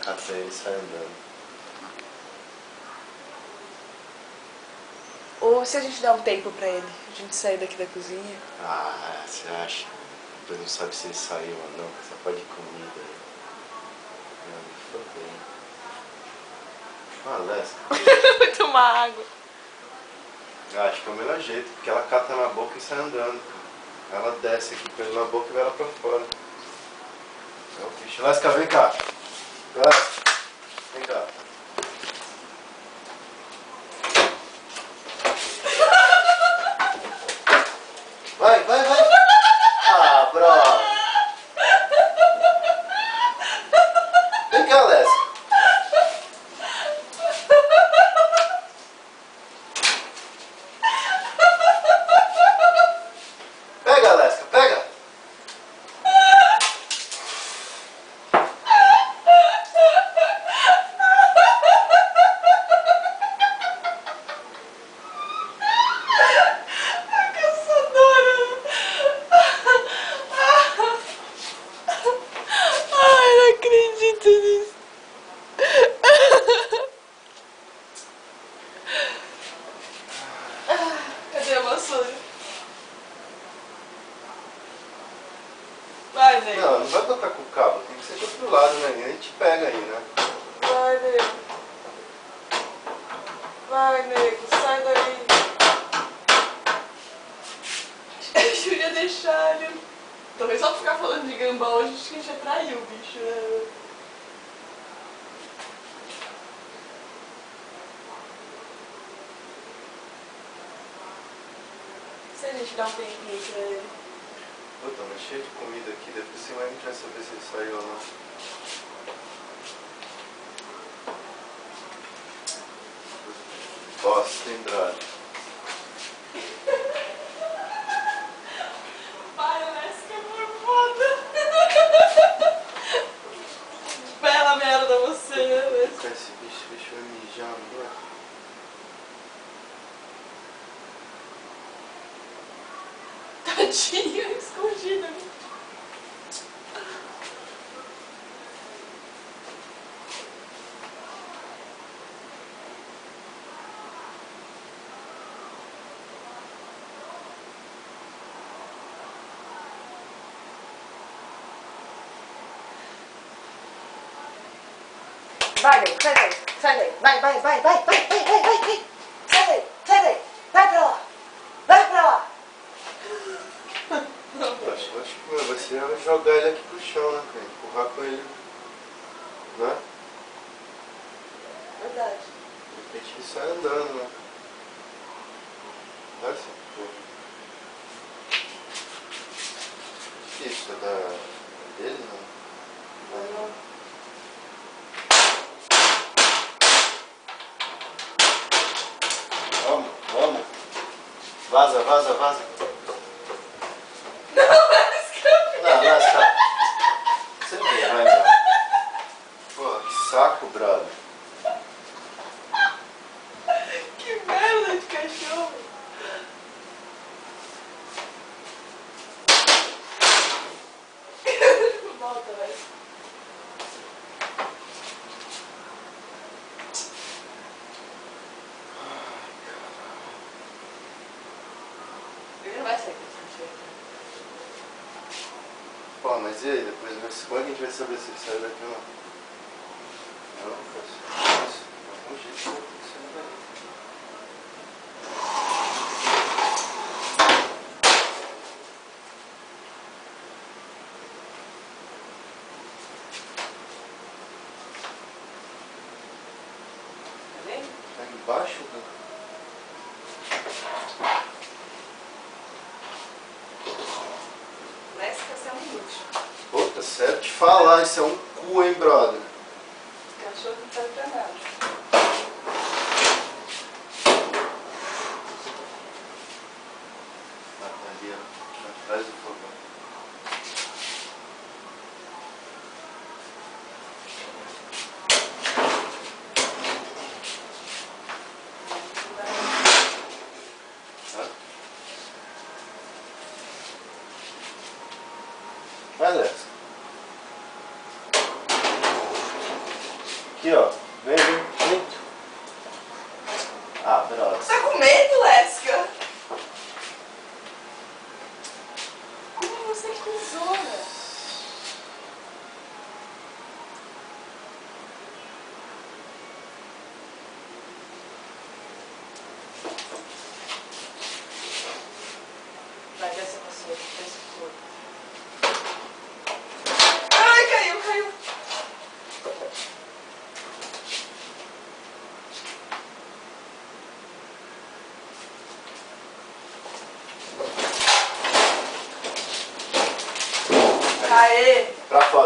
cata ele e sai andando. Ou se a gente dá um tempo pra ele, a gente sair daqui da cozinha. Ah, você acha? Depois não sabe se ele saiu ou não, só pode ir comida aí. Não, me fodei. Ah, Lesca. Tomar água. Acho que é o melhor jeito, porque ela cata na boca e sai andando. Ela desce aqui com ele na boca e vai lá pra fora. É o bicho. Lesca, vem cá. Lesca, vem cá. Vai, vai, vai. Ah, bro. Vem cá, Lesca. Pega, Lesca, pega. Ai, não acredito nisso. Cadê a vassoura? Vai, nego. Não, não vai botar com o cabo, tem que ser do outro lado, né? A gente pega aí, né? Vai, nego. Vai, nego. Sai daí. Eu ia deixar ele. Talvez só ficar falando de gambá hoje, acho que a gente atraiu o bicho, né? Se a gente dá um tempinho pra ele. Puta, mas cheio de comida aqui, depois você vai entrar saber se ele saiu ou não. Bosta, hein, brother? Vai, Lesca, por foda. Bela merda você, né, Lesca? Com esse bicho vai mijar, não é? Tadinha, escondida. Vai, nego, sai daí, sai daí. Vai, vai, vai, vai, vai, vai, vai, vai, vai. Sai daí, sai daí. Vai pra lá. Vai pra lá. Acho que meu, vai ser jogar ele aqui pro chão, né, cara? Empurrar com ele, né? Verdade. De repente ele sai andando, né? Olha essa porra. Difícil da dele, não? Não. Vamos, vamos. Vaza, vaza, vaza. Não, Lesca. Não, Lesca. Você vê, vai, não. Pô, que saco, brother. Que merda de cachorro. Volta, Lesca. Ele não vai sair desse jeito. Pô, mas e aí, depois como é que a gente vai saber se ele saiu daqui ou não? Não, cara. De algum jeito vai ter que sair daí. Tá vendo? Tá embaixo, cara. Lesca, você é um inútil. Puta, sério te falar, isso é um cu, hein, brother. Cachorro não serve pra nada. Ah, tá ali, ó. Atrás do fogão. Hã? Vai, Lesca. Aqui, ó. Vem, vem, vem. Ah, droga. Você tá com medo, Lésica? Como você é cuzona? Vai, desce você, desce tudo. Ai, caiu, caiu. Aê! Pra fora.